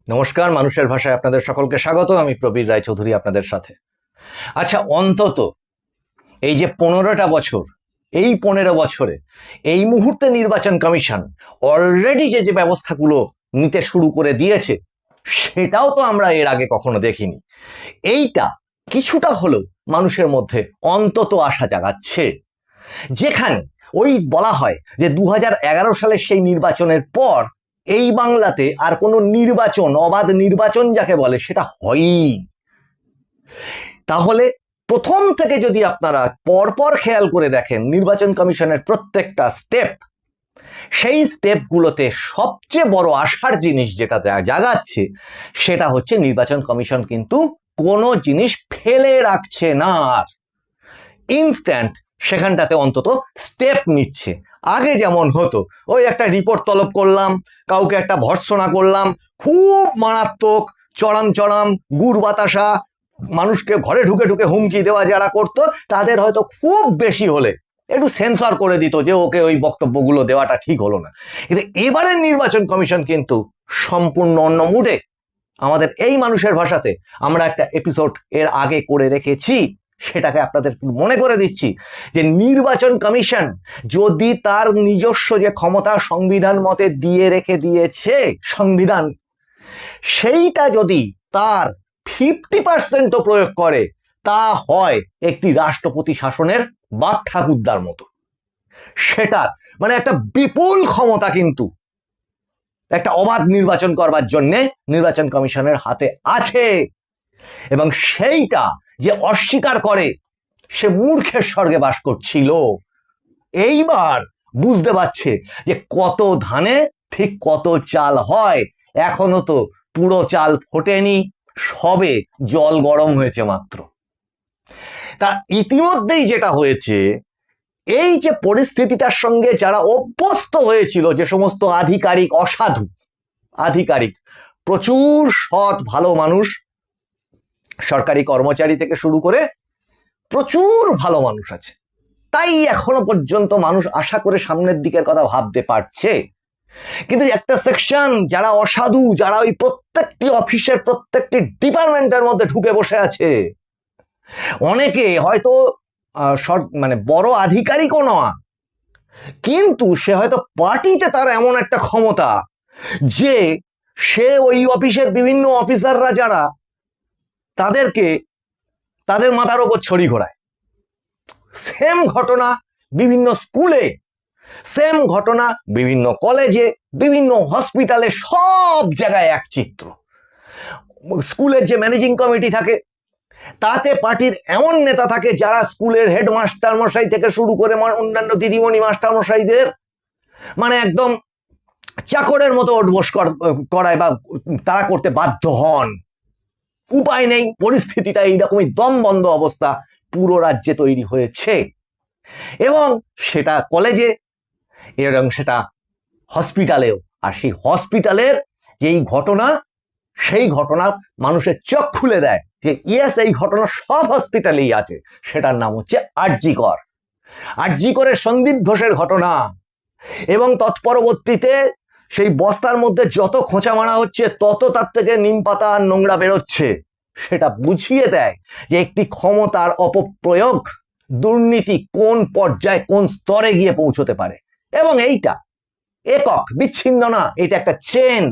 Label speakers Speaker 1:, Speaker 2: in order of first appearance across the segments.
Speaker 1: নমস্কার, মানুষের ভাষায় আপনাদের সকলকে স্বাগত। আমি প্রবীর রায়চৌধুরী আপনাদের সাথে। আচ্ছা, অন্তত এই যে 15টা বছর, এই 15 বছরে এই মুহূর্তে নির্বাচন কমিশন অলরেডি যে যে ব্যবস্থাগুলো নিতে শুরু করে দিয়েছে, সেটাও তো আমরা এর আগে কখনো দেখিনি। এইটা কিছুটা হলেও মানুষের মধ্যে অন্তত আশা জাগাচ্ছে। যেখানে ওই বলা হয় যে 2011 সালের সেই নির্বাচনের পর এই বাংলাতে আর কোনো নির্বাচন, অবাধ নির্বাচন যাকে বলে, সেটা হয়ই। তাহলে প্রথম থেকে যদি আপনারা পরপর খেয়াল করে দেখেন নির্বাচন কমিশনের প্রত্যেকটা স্টেপ, সেই স্টেপগুলোতে সবচেয়ে বড় আশার জিনিস যেটা জাগাচ্ছে সেটা হচ্ছে নির্বাচন কমিশন কিন্তু কোনো জিনিস ফেলে রাখছে না, আর ইনস্ট্যান্ট সেখানটাতে অন্তত স্টেপ নিচ্ছে। আগে যেমন হতো, ওই একটা রিপোর্ট তলব করলাম, কাউকে একটা ভর্ৎসনা করলাম, খুব মারাত্মক চড়াম চড়াম গুড় বাতাসা, মানুষকে ঘরে ঢুকে ঢুকে হুমকি দেওয়া যারা করতো, তাদের হয়তো খুব বেশি হলে একটু সেন্সর করে দিত যে ওকে ওই বক্তব্যগুলো দেওয়াটা ঠিক হলো না। কিন্তু এবারের নির্বাচন কমিশন কিন্তু সম্পূর্ণ অন্য মুডে। আমাদের এই মানুষের ভাষাতে আমরা একটা এপিসোড এর আগে করে রেখেছি, সেটাকে আপনাদের মনে করে দিচ্ছি যে নির্বাচন কমিশন যদি তার নিজস্ব যে ক্ষমতা সংবিধান মতে দিয়ে রেখে দিয়েছে সংবিধান, সেইটা যদি তার 50% প্রয়োগ করে, তা হয় একটি রাষ্ট্রপতি শাসনের বাপ ঠাকুরদার মতো। সেটা মানে একটা বিপুল ক্ষমতা কিন্তু একটা অবাধ নির্বাচন করবার জন্য নির্বাচন কমিশনের হাতে আছে, এবং সেইটা যে অস্বীকার করে সে মূর্খের স্বর্গে বাস করছিল। এইবার বুঝতে পারছে যে কত ধানে ঠিক কত চাল হয়। এখনো তো পুরো চাল ফোটেনি, সবে জল গরম হয়েছে মাত্র। তা ইতিমধ্যেই যেটা হয়েছে, এই যে পরিস্থিতিটার সঙ্গে যারা অভ্যস্ত হয়েছিল, যে সমস্ত আধিকারিক, অসাধু আধিকারিক, প্রচুর সৎ ভালো মানুষ, সরকারি কর্মচারী থেকে শুরু করে প্রচুর ভালো মানুষ আছে, তাই এখনো পর্যন্ত মানুষ আশা করে সামনের দিকের কথা ভাবতে পারছে। কিন্তু একটা সেকশন যারা অসাধু, যারা ওই প্রত্যেকটি অফিসের প্রত্যেকটি ডিপার্টমেন্টের মধ্যে ঢুকে বসে আছে, অনেকে হয়তো মানে বড় আধিকারিকও নয়, কিন্তু সে হয়তো পার্টিতে তার এমন একটা ক্ষমতা যে সে ওই অফিসের বিভিন্ন অফিসাররা যারা, তাদেরকে তাদের মাথার ওপর ছড়ি ঘোরায়। সেম ঘটনা বিভিন্ন স্কুলে, সেম ঘটনা বিভিন্ন কলেজে, বিভিন্ন হসপিটালে, সব জায়গায় এক চিত্র। স্কুলের যে ম্যানেজিং কমিটি থাকে, তাতে পার্টির এমন নেতা থাকে যারা স্কুলের হেডমাস্টার মশাই থেকে শুরু করে অন্যান্য দিদিমণি মাস্টার মশাইদের মানে একদম চাকরের মতো ওঠবোস করায় বা তারা করতে বাধ্য হন। উপায় নেই, পরিস্থিতিটা এইরকমই দম বন্ধ অবস্থা পুরো রাজ্যে তৈরি হয়েছে, এবং সেটা কলেজে এবং সেটা হসপিটালেও। আর সেই হসপিটালের যেই ঘটনা, সেই ঘটনা মানুষের চোখ খুলে দেয় যে ইয়েস, এই ঘটনা সব হসপিটালেই আছে। সেটার নাম হচ্ছে আরজি কর, আরজি করের সন্দীপ ঘোষের ঘটনা। এবং তৎপরবর্তীতে সেই বস্তার মধ্যে যত খোঁচা মারা হচ্ছে, তত তার থেকে নিম পাতা আর নোংরা বেরোচ্ছে। সেটা বুঝিয়ে দেয় যে একটি ক্ষমতার অপপ্রয়োগ, দুর্নীতি কোন পর্যায়ে, কোন স্তরে গিয়ে পৌঁছতে পারে। এবং এইটা একক বিচ্ছিন্ন না, এটা একটা চেন।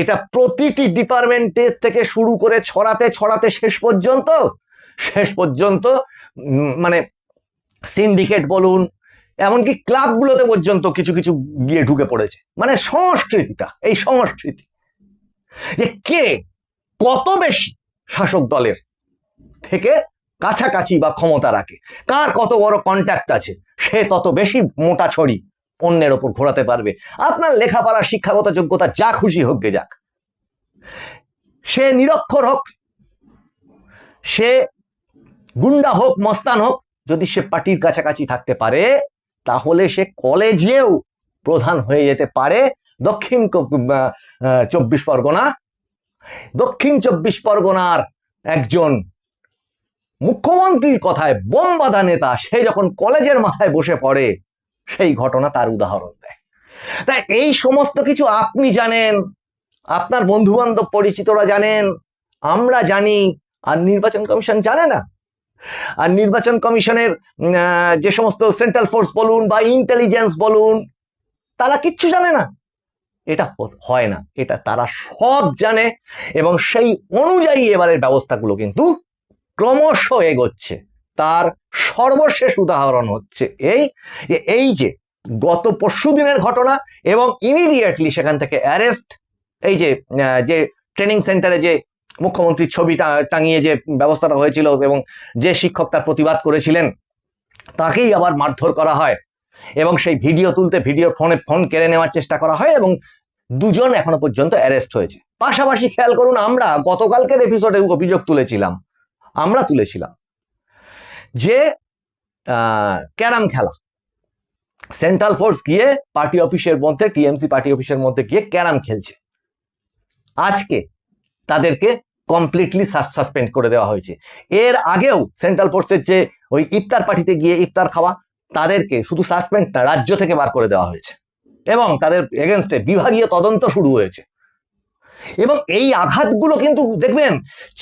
Speaker 1: এটা প্রতিটি ডিপার্টমেন্টের থেকে শুরু করে ছড়াতে ছড়াতে শেষ পর্যন্ত মানে সিন্ডিকেট বলুন, এমনকি ক্লাবগুলোতে পর্যন্ত কিছু কিছু গিয়ে ঢুকে পড়েছে। মানে সংস্কৃতিটা, এই সংস্কৃতি যে কে কত বেশি শাসক দলের থেকে কাছাকাছি বা ক্ষমতা রাখে, কার কত বড় কন্ট্যাক্ট আছে, সে তত বেশি মোটা ছড়ি অন্যের ওপর ঘোরাতে পারবে। আপনার লেখাপড়া, শিক্ষাগত যোগ্যতা যা খুশি হোক গে যাক, সে নিরক্ষর হোক, সে গুন্ডা হোক, মস্তান হোক, যদি সে পার্টির কাছাকাছি থাকতে পারে, তাহলে সে কলেজেও প্রধান হয়ে যেতে পারে। দক্ষিণ 24 পরগনার একজন মুখ্যমন্ত্রীর কথায় বোম বাঁধা নেতা, সে যখন কলেজের মাথায় বসে পড়ে, সেই ঘটনা তার উদাহরণ দেয়। তাই এই সমস্ত কিছু আপনি জানেন, আপনার বন্ধু বান্ধব পরিচিতরা জানেন, আমরা জানি, আর নির্বাচন কমিশন জানে না। আর নির্বাচন কমিশনের যে সমস্ত সেন্ট্রাল ফোর্স বলুন বা ইন্টেলিজেন্স বলুন, তারা কিচ্ছু জানে না। এটা হয় না, এটা তারা সব জানে, এবং সেই অনুযায়ী এবারের ব্যবস্থাগুলো কিন্তু ক্রমশ এগোচ্ছে। তার সর্বশেষ উদাহরণ হচ্ছে এই যে গত পরশুদিনের ঘটনা, এবং ইমিডিয়েটলি সেখান থেকে অ্যারেস্ট, এই যে ট্রেনিং সেন্টারে যে মুখ্যমন্ত্রীর ছবি টাঙিয়ে যে ব্যবস্থাটা হয়েছিল এবং যে শিক্ষক তার প্রতিবাদ করেছিলেন তাকেই আবার মারধর করা হয়, এবং সেই ভিডিও তুলতে ফোন কেড়ে নেওয়ার চেষ্টা করা হয়, এবং দুজন এখনো পর্যন্ত অ্যারেস্ট হয়েছে। পাশাপাশি খেয়াল করুন, আমরা গতকালকের এপিসোডে অভিযোগ তুলেছিলাম যে ক্যারাম খেলা, সেন্ট্রাল ফোর্স গিয়ে পার্টি অফিসের মধ্যে, টিএমসি পার্টি অফিসের মধ্যে গিয়ে ক্যারাম খেলছে। আজকে তাদেরকে কমপ্লিটলি সাসপেন্ড করে দেওয়া হয়েছে। এর আগেও সেন্ট্রাল ফোর্সের যে ওই ইফতার পার্টিতে গিয়ে ইফতার খাওয়া, তাদেরকে শুধু সাসপেন্ড না, রাজ্য থেকে বার করে দেওয়া হয়েছে, এবং তাদের এগেনস্টে বিভাগীয় তদন্ত শুরু হয়েছে। এবং এই আঘাতগুলো কিন্তু দেখবেন,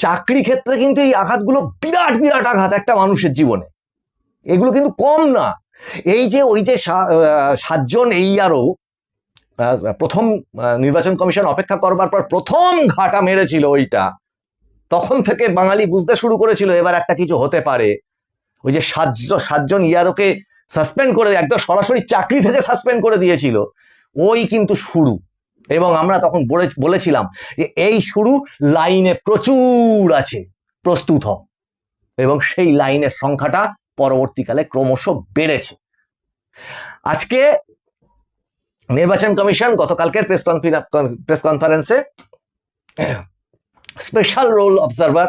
Speaker 1: চাকরি ক্ষেত্রে কিন্তু এই আঘাতগুলো বিরাট বিরাট আঘাত একটা মানুষের জীবনে, এগুলো কিন্তু কম না। ওই যে 7 জন আরও প্রথম নির্বাচন কমিশন অপেক্ষা করবার পর প্রথম ঘাটা মেরেছিল, ওইটা তখন থেকে বাঙালি বুঝতে শুরু করেছিল এবার একটা কিছু হতে পারে। ওই যে 7 জন ইয়ারোকে সাসপেন্ড করে, একদম সরাসরি চাকরি থেকে সাসপেন্ড করে দিয়েছিল, ওই কিন্তু শুরু। এবং আমরা তখন বলেছিলাম যে এই শুরু, লাইনে প্রচুর আছে, প্রস্তুত হও। এবং সেই লাইনের সংখ্যাটা পরবর্তীকালে ক্রমশ বেড়েছে। আজকে নির্বাচন কমিশন গতকালকের প্রেস কনফারেন্সে special roll observer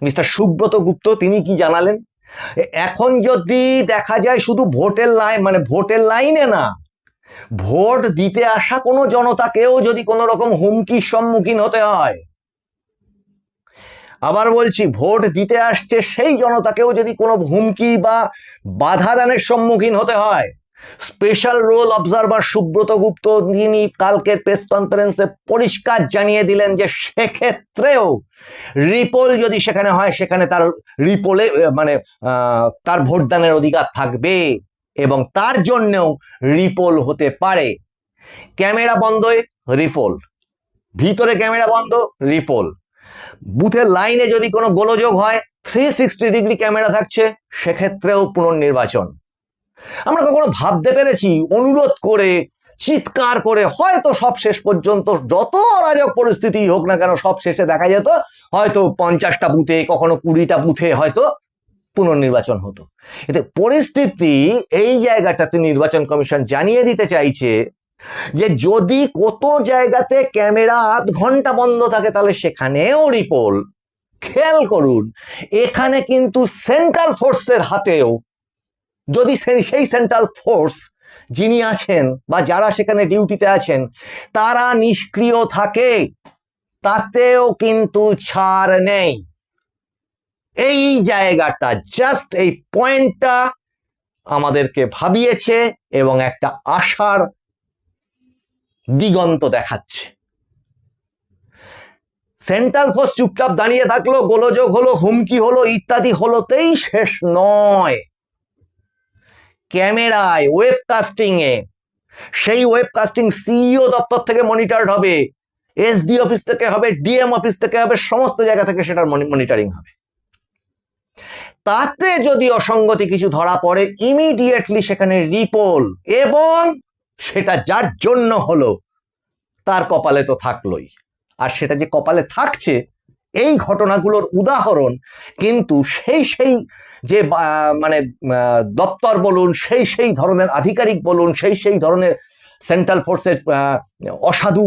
Speaker 1: mister Subrata Gupta তিনি কি জানালেন, এখন যদি দেখা যায় শুধু ভোটের লাইনে না, ভোট দিতে আসা কোনো জনতাকেও যদি কোনো রকম হুমকির সম্মুখীন হতে হয়, আবার বলছি, ভোট দিতে আসছে সেই জনতাকেও যদি কোনো হুমকি বা বাধা দানের সম্মুখীন হতে হয়, special roll observer Subrata Gupta তিনি কালকের প্রেস কনফারেন্সে পরিষ্কার জানিয়ে দিলেন যে সেক্ষেত্রেও রিপোল যদি সেখানে হয়, সেখানে তার রিপোলে তার ভোটদানের অধিকার থাকবে, এবং তার জন্যও রিপোল হতে পারে। ক্যামেরা বন্ধ, রিপোল, ভিতরে ক্যামেরা বন্ধ, রিপোল। বুথের লাইনে যদি কোনো গোলযোগ হয়, 360 ডিগ্রি ক্যামেরা থাকছে, সেক্ষেত্রেও পুনর্নির্বাচন। আমরা কখনো ভাবতে পেরেছি অনুরোধ করে, চিৎকার করে, হয়তো সব শেষ পর্যন্ত যত অরাজক পরিস্থিতি হোক না কেন, সব শেষে দেখা যেত হয়তো 50টা বুথে, কখনো 20টা বুথে হয়তো পুনর্নির্বাচন হতো। এতে পরিস্থিতি এই জায়গাটাতে নির্বাচন কমিশন জানিয়ে দিতে চাইছে যে যদি কত জায়গাতে ক্যামেরা আধ ঘন্টা বন্ধ থাকে, তাহলে সেখানেও রিপোল। খেয়াল করুন, এখানে কিন্তু সেন্ট্রাল ফোর্সের হাতেও, যদি সেই সেন্ট্রাল ফোর্স যিনি আছেন বা যারা সেখানে ডিউটিতে আছেন তারা নিষ্ক্রিয় থাকে, তাতেও কিন্তু ছাড় নেই। এই জায়গাটা, জাস্ট এই পয়েন্টটা আমাদেরকে ভাবিয়েছে এবং একটা আশার দিগন্ত দেখাচ্ছে। সেন্ট্রাল ফোর্স চুপচাপ দাঁড়িয়ে থাকলো, গোলযোগ হলো, হুমকি হলো, ইত্যাদি হলোতেই শেষ নয়। ক্যামেরায়, ওয়েবকাস্টিং এ, সেই ওয়েবকাস্টিং সিইও দপ্তর থেকে মনিটরড হবে, এসডি অফিস থেকে হবে, ডিএম অফিস থেকে হবে, সমস্ত জায়গা থেকে সেটার মনিটরিং হবে। তাতে যদি অসঙ্গতি কিছু ধরা পড়ে, ইমিডিয়েটলি সেখানে রিপোল, এবং সেটা যার জন্য হলো তার কপালে তো থাকলোই। আর সেটা যে কপালে থাকছে, এই ঘটনাগুলোর উদাহরণ কিন্তু সেই যে দপ্তর বলুন, সেই ধরনের আধিকারিক বলুন, সেই ধরনের সেন্ট্রাল ফোর্সের অসাধু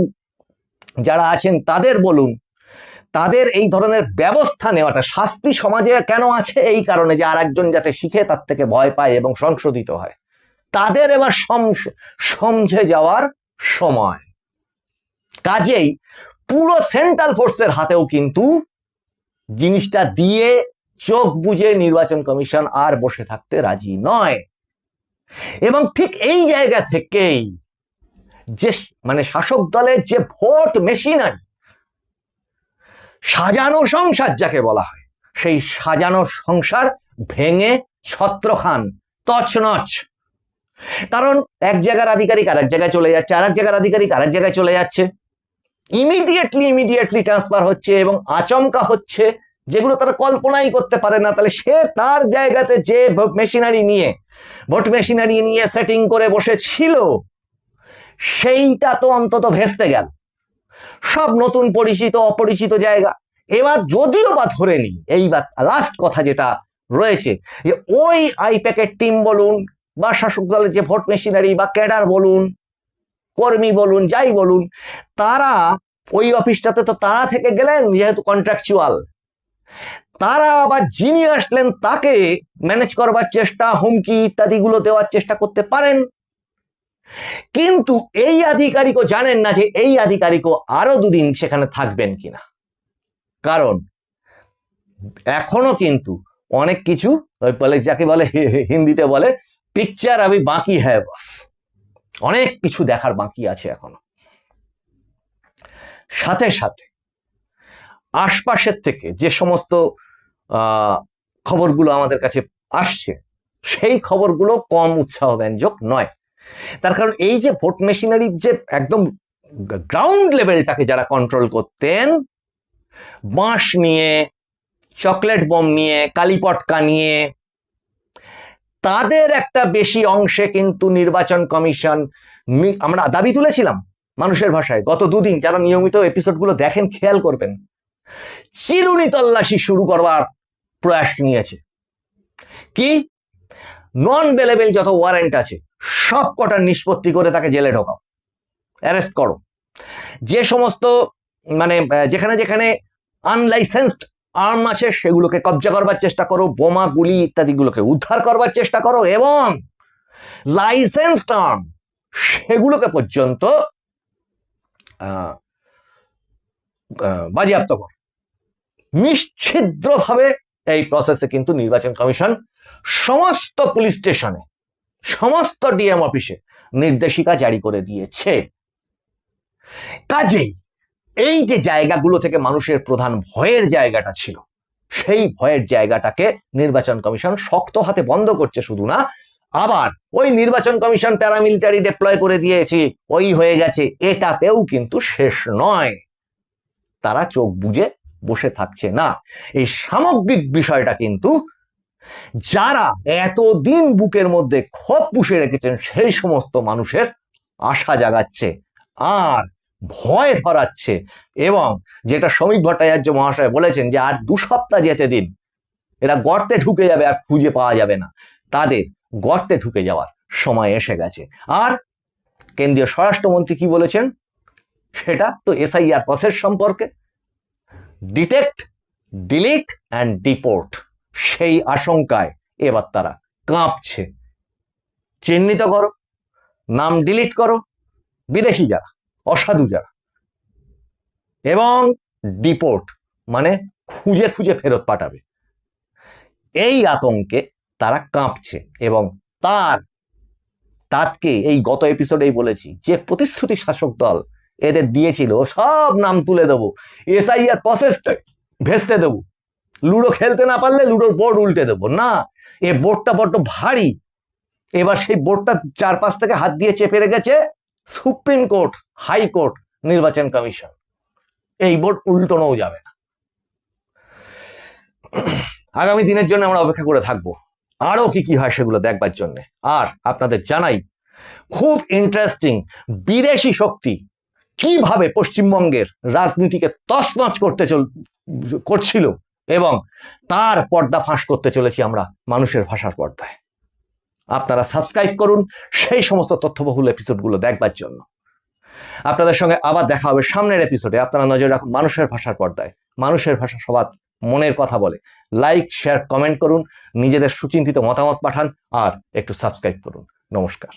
Speaker 1: যারা আছেন তাদের বলুন, তাদের এই ধরনের ব্যবস্থা নেওয়াটা, শাস্তি সমাজে কেন আছে, এই কারণে যে আর একজন যাতে শিখে তার থেকে ভয় পায় এবং সংশোধিত হয়। তাদের এবার সমঝে যাওয়ার সময়। কাজেই পুরো সেন্ট্রাল ফোর্সের হাতেও কিন্তু জিনিসটা দিয়ে চোখ বুজে নির্বাচন কমিশন আর বসে থাকতে রাজি নয়। এবং ঠিক এই জায়গা থেকেই যে মানে শাসক দলের যে ভোট মেশিনারি, সাজানো সংসার যাকে বলা হয়, সেই সাজানো সংসার ভেঙে ছত্রখান, তছনছ। কারণ এক জায়গার আধিকারিক আরেক জায়গায় চলে যাচ্ছে, আরেক জায়গার আধিকারিক আরেক জায়গায় চলে যাচ্ছে, ইমিডিয়েটলি ট্রান্সফার হচ্ছে এবং আচমকা হচ্ছে, যেগুলো তারা কল্পনাই করতে পারে না। তাহলে সে তার জায়গাতে যে ভোট মেশিনারি নিয়ে সেটিং করে বসেছিল, সেইটা তো অন্তত ভেস্তে গেল। সব নতুন পরিচিত অপরিচিত জায়গা। এবার যদিও বা ধরে নি, এইবার লাস্ট কথা যেটা রয়েছে, যে ওই আইপ্যাকের টিম বলুন বা শাসক দলের যে ভোট মেশিনারি বা ক্যাডার বলুন, কর্মী বলুন, যাই বলুন, তারা ওই অফিসটাতে তো তারা থেকে গেলেন যেহেতু কন্ট্রাকচুয়াল, তারা আবার যিনি আসলেন তাকে ম্যানেজ করবার চেষ্টা, হুমকি ইত্যাদিগুলো দেওয়ার চেষ্টা করতে পারেন। কিন্তু এই আধিকারিকও জানেন না যে এই আধিকারিকও আরো দুদিন সেখানে থাকবেন কিনা। কারণ এখনো কিন্তু অনেক কিছু বলে, যাকে বলে হিন্দিতে বলে পিকচার আবি বাকি হ্যায় বস, অনেক কিছু দেখার বাকি আছে এখনো। সাথে সাথে আশপাশের থেকে যে সমস্ত খবরগুলো আমাদের কাছে আসছে, সেই খবরগুলো কম উৎসাহ ব্যঞ্জক নয়। তার কারণ এই যে ভোট মেশিনারির যে একদম গ্রাউন্ড লেভেলটাকে যারা কন্ট্রোল করতেন, বাঁশ নিয়ে, চকলেট বোম নিয়ে, কালীপটকা নিয়ে, তাদের একটা বেশি অংশে কিন্তু নির্বাচন কমিশন, আমরা দাবি তুলেছিলাম মানুষের ভাষায় গত দুদিন, যারা নিয়মিত এপিসোডগুলো দেখেন খেয়াল করবেন, চিরুনি তল্লাশি শুরু করবার প্রয়াস নিয়েছে। কি নন বেলেবেল যত ওয়ারেন্ট আছে সব কটার নিষ্পত্তি করে তাকে জেলে ঢোকাও, অ্যারেস্ট করো। যে সমস্ত মানে যেখানে যেখানে আনলাইসেন্সড আর্ম আছে সেগুলোকে কবজা করবার চেষ্টা করো, বোমা গুলি ইত্যাদিগুলোকে উদ্ধার করবার চেষ্টা করো, এবং লাইসেন্সড আর্ম সেগুলোকে পর্যন্ত বাজেয়াপ্ত করো। নিশ্ছিদ্রভাবে এই প্রসেসে কিন্তু নির্বাচন কমিশন সমস্ত পুলিশ স্টেশনে, সমস্ত ডিএম অফিসে নির্দেশিকা জারি করে দিয়েছে। কাজেই এই যে জায়গাগুলো থেকে মানুষের প্রধান ভয়ের জায়গাটা ছিল, সেই ভয়ের জায়গাটাকে নির্বাচন কমিশন শক্ত হাতে বন্ধ করছে। শুধু না, আবার ওই নির্বাচন কমিশন প্যারামিলিটারি ডিপ্লয় করে দিয়েছে, ওই হয়ে গেছে, এটাতেও কিন্তু শেষ নয়। তারা চোখ বুজে বসে থাকছে না। এই সামগ্রিক বিষয়টা কিন্তু যারা এতদিন বুকের মধ্যে ক্ষোভ পুষে রেখেছেন সেই সমস্ত মানুষের আশা জাগাচ্ছে আর ভয় ধরাচ্ছে। এবং যেটা শ্রমিক ভট্টাচার্য মহাশয় বলেছেন যে আর 2 সপ্তাহ যেতে দিন, এরা গর্তে ঢুকে যাবে আর খুঁজে পাওয়া যাবে না, তাদের গর্তে ঢুকে যাওয়ার সময় এসে গেছে। আর কেন্দ্রীয় স্বরাষ্ট্রমন্ত্রী কি বলেছেন সেটা তো এসআইআর প্রসেস সম্পর্কে, ডিটেক্ট, ডিলিট অ্যান্ড ডিপোর্ট, সেই আশঙ্কায় এবার তারা কাঁপছে। চিহ্নিত করো, নাম ডিলিট করো, বিদেশি যারা, অসাধু যারা, এবং ডিপোর্ট মানে খুঁজে খুঁজে ফেরত পাঠাবে। এই আতঙ্কে তারা কাঁপছে। এবং তাকে এই গত এপিসোডেই বলেছি, যে প্রতিশ্রুতি শাসক দল এদের দিয়েছিল সব নাম তুলে দেবো, এসআইআর প্রসেসটা ভেস্তে দেবো, লুডো খেলতে না পারলে লুডোর বোর্ড উল্টে দেবো, না, এ বোর্ডটা বড্ড ভারী। এবার সেই বোর্ডটা চারপাশ থেকে হাত দিয়ে চেপে রেখেছে সুপ্রিম কোর্ট, হাইকোর্ট, নির্বাচন কমিশন। এই বোর্ড উল্টোনোও যাবে না। আগামী দিনের জন্য আমরা অপেক্ষা করে থাকবো, আরো কি কি হয় সেগুলো দেখবার জন্য। আর আপনাদের জানাই, খুব ইন্টারেস্টিং, বিদেশি শক্তি কিভাবে পশ্চিমবঙ্গের রাজনীতিকে তছনছ করছিল, এবং তার পর্দা ফাঁস করতে চলেছি আমরা মানুষের ভাষার পর্দায়। আপনারা সাবস্ক্রাইব করুন সেই সমস্ত তথ্যবহুল এপিসোডগুলো দেখবার জন্য। আপনাদের সঙ্গে আবার দেখা হবে সামনের এপিসোডে। আপনারা নজর রাখুন মানুষের ভাষার পর্দায়। মানুষের ভাষা সবার মনের কথা বলে। লাইক, শেয়ার, কমেন্ট করুন, নিজেদের সুচিন্তিত মতামত পাঠান, আর একটু সাবস্ক্রাইব করুন। নমস্কার।